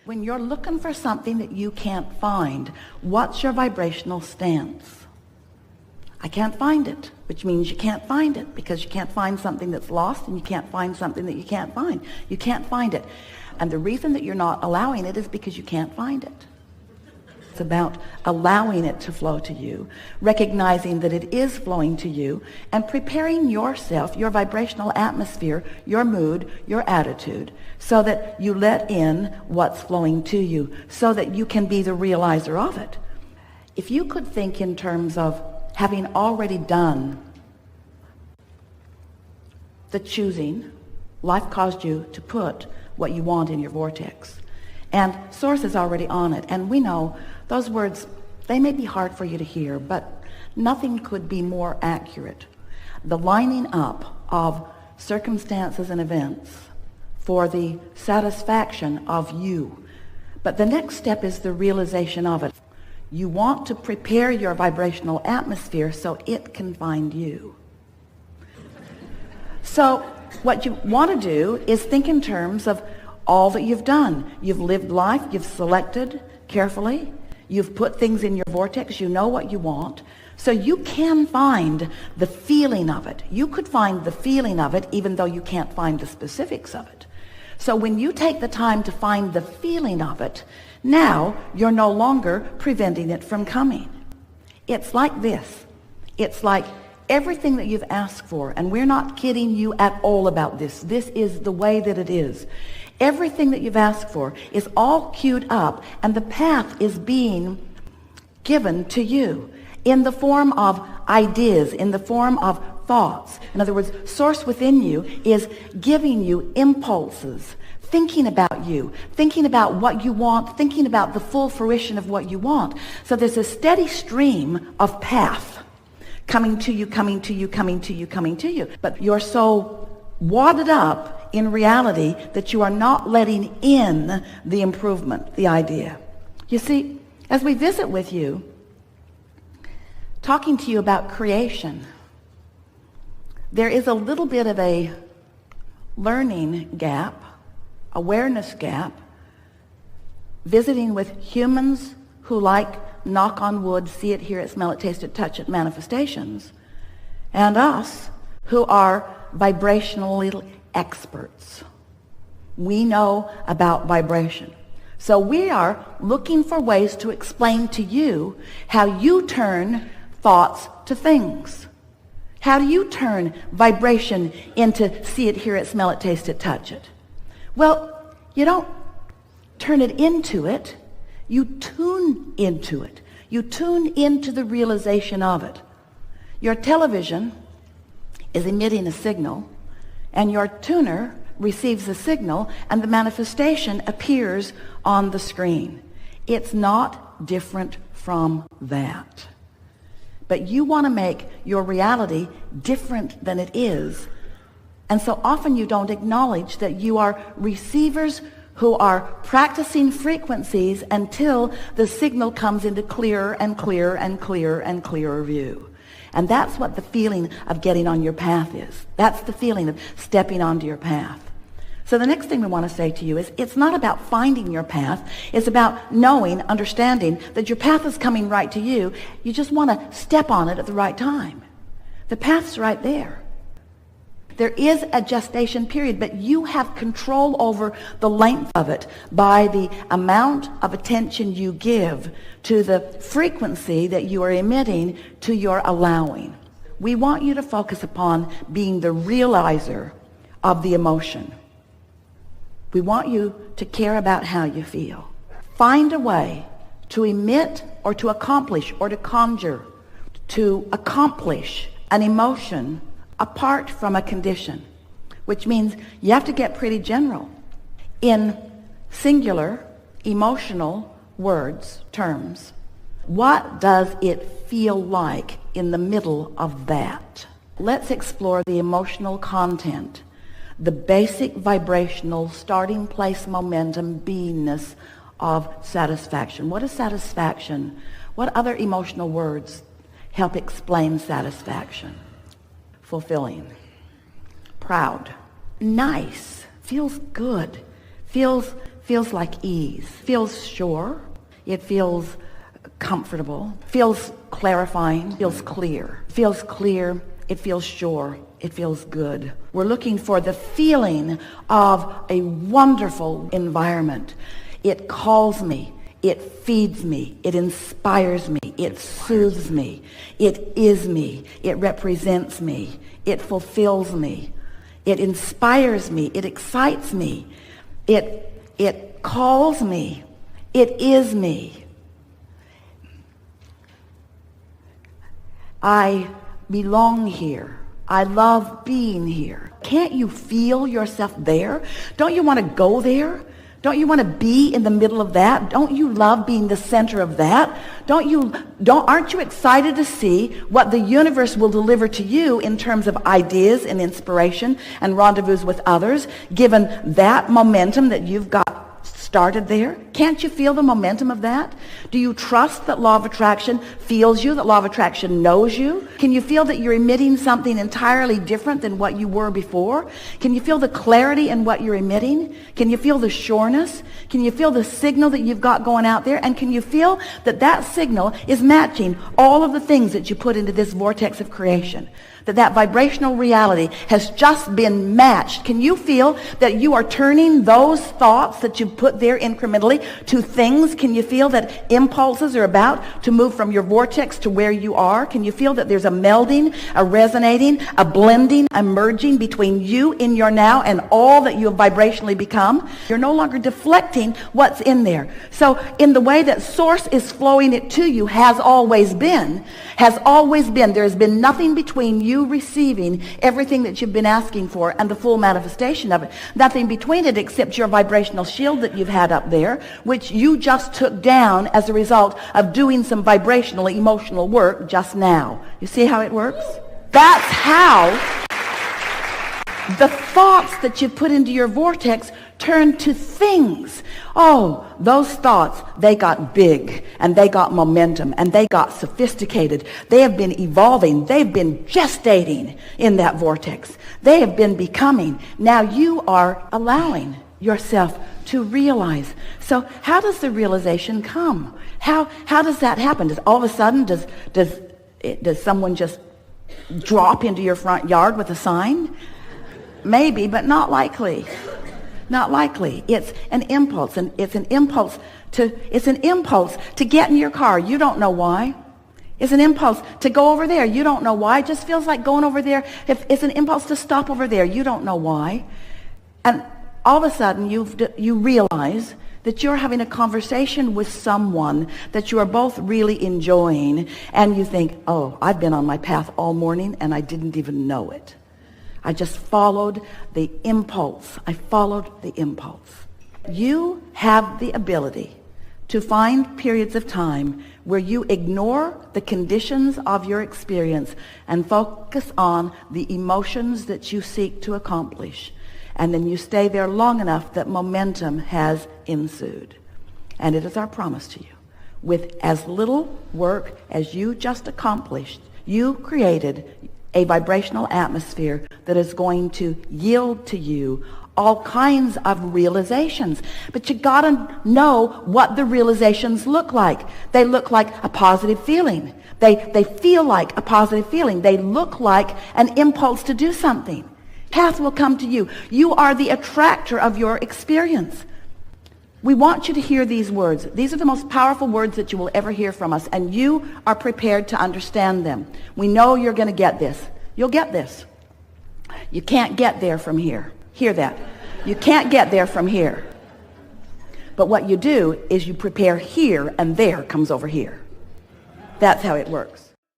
When you're looking for something that you can't find, what's your vibrational stance? I can't find it, which means you can't find it, because you can't find something that's lost, and you can't find something that you can't find. You can't find it. And the reason that you're not allowing it is because you can't find it. It's about allowing it to flow to you, recognizing that it is flowing to you, and preparing yourself, your vibrational atmosphere, your mood, your attitude, so that you let in what's flowing to you, so that you can be the realizer of it. If you could think in terms of having already done the choosing, life caused you to put what you want in your vortex, and source is already on it. And we know those words, they may be hard for you to hear, but nothing could be more accurate. The lining up of circumstances and events for the satisfaction of you. But the next step is the realization of it. You want to prepare your vibrational atmosphere so it can find you. So what you want to do is think in terms of all that you've done. You've lived life, you've selected carefully, you've put things in your vortex, you know what you want, so you can find the feeling of it. You could find the feeling of it even though you can't find the specifics of it. So when you take the time to find the feeling of it, now you're no longer preventing it from coming. It's like this. It's like everything that you've asked for, and we're not kidding you at all about this. This is the way that it is. Everything that you've asked for is all queued up, and the path is being given to you in the form of ideas, in the form of thoughts. In other words, source within you is giving you impulses, thinking about you, thinking about what you want, thinking about the full fruition of what you want. So there's a steady stream of path coming to you, coming to you, coming to you, coming to you. But you're so wadded up in reality that you are not letting in the improvement, the idea. You see, as we visit with you, talking to you about creation, there is a little bit of a learning gap, awareness gap, visiting with humans who like knock on wood, see it, hear it, smell it, taste it, touch it manifestations, and us who are vibrationally experts. We know about vibration. So we are looking for ways to explain to you how you turn thoughts to things. How do you turn vibration into see it, hear it, smell it, taste it, touch it? Well, you don't turn it into it. You tune into it. You tune into the realization of it. Your television is emitting a signal, and your tuner receives the signal, and the manifestation appears on the screen. It's not different from that. But you want to make your reality different than it is. And so often you don't acknowledge that you are receivers who are practicing frequencies until the signal comes into clearer and clearer and clearer and clearer view. And that's what the feeling of getting on your path is. That's the feeling of stepping onto your path. So the next thing we want to say to you is it's not about finding your path. It's about knowing, understanding that your path is coming right to you. You just want to step on it at the right time. The path's right there. There is a gestation period, but you have control over the length of it by the amount of attention you give to the frequency that you are emitting to your allowing. We want you to focus upon being the realizer of the emotion. We want you to care about how you feel. Find a way to emit or to accomplish or to conjure, to accomplish an emotion apart from a condition, which means you have to get pretty general. In singular, emotional words, terms, what does it feel like in the middle of that? Let's explore the emotional content, the basic vibrational starting place momentum beingness of satisfaction. What is satisfaction? What other emotional words help explain satisfaction? Fulfilling, proud, nice, feels good, feels feels like ease, feels sure, it feels comfortable, feels clarifying, feels clear, it feels sure, it feels good. We're looking for the feeling of a wonderful environment. It calls me, it feeds me, it inspires me, it soothes me, it is me, it represents me, it fulfills me, it inspires me, it excites me, it calls me, it is me. I belong here. I love being here. Can't you feel yourself there? Don't you want to go there? Don't you want to be in the middle of that? Don't you love being the center of that? Aren't you excited to see what the universe will deliver to you in terms of ideas and inspiration and rendezvous with others, given that momentum that you've got started there? Can't you feel the momentum of that? Do you trust that law of attraction feels you, that law of attraction knows you? Can you feel that you're emitting something entirely different than what you were before? Can you feel the clarity in what you're emitting? Can you feel the sureness? Can you feel the signal that you've got going out there? And can you feel that that signal is matching all of the things that you put into this vortex of creation? That vibrational reality has just been matched. Can you feel that you are turning those thoughts that you put there incrementally to things? Can you feel that impulses are about to move from your vortex to where you are? Can you feel that there's a melding, a resonating, a blending, a merging between you in your now and all that you have vibrationally become? You're no longer deflecting what's in there. So in the way that source is flowing it to you has always been, there has been nothing between you receiving everything that you've been asking for and the full manifestation of it. Nothing between it except your vibrational shield that you've had up there, which you just took down as a result of doing some vibrational, emotional work just now. You see how it works? That's how the thoughts that you put into your vortex turn to things. Oh, those thoughts, they got big and they got momentum and they got sophisticated. They have been evolving. They've been gestating in that vortex. They have been becoming. Now you are allowing yourself to realize. So how does the realization come? How does that happen? Does all of a sudden, does someone just drop into your front yard with a sign? Maybe, but not likely. Not likely. It's an impulse, and it's an impulse to get in your car. You don't know why. It's an impulse to go over there. You don't know why. It just feels like going over there. It's an impulse to stop over there. You don't know why. And all of a sudden you realize that you're having a conversation with someone that you are both really enjoying, and you think, oh, I've been on my path all morning and I didn't even know it. I just followed the impulse. I followed the impulse. You have the ability to find periods of time where you ignore the conditions of your experience and focus on the emotions that you seek to accomplish. And then you stay there long enough that momentum has ensued. And it is our promise to you. With as little work as you just accomplished, you created a vibrational atmosphere that is going to yield to you all kinds of realizations. But you gotta know what the realizations look like. They look like a positive feeling. They feel like a positive feeling. They look like an impulse to do something. Path will come to you. You are the attractor of your experience. We want you to hear these words. These are the most powerful words that you will ever hear from us, and you are prepared to understand them. We know you're going to get this. You'll get this. You can't get there from here. Hear that. You can't get there from here. But what you do is you prepare here, and there comes over here. That's how it works.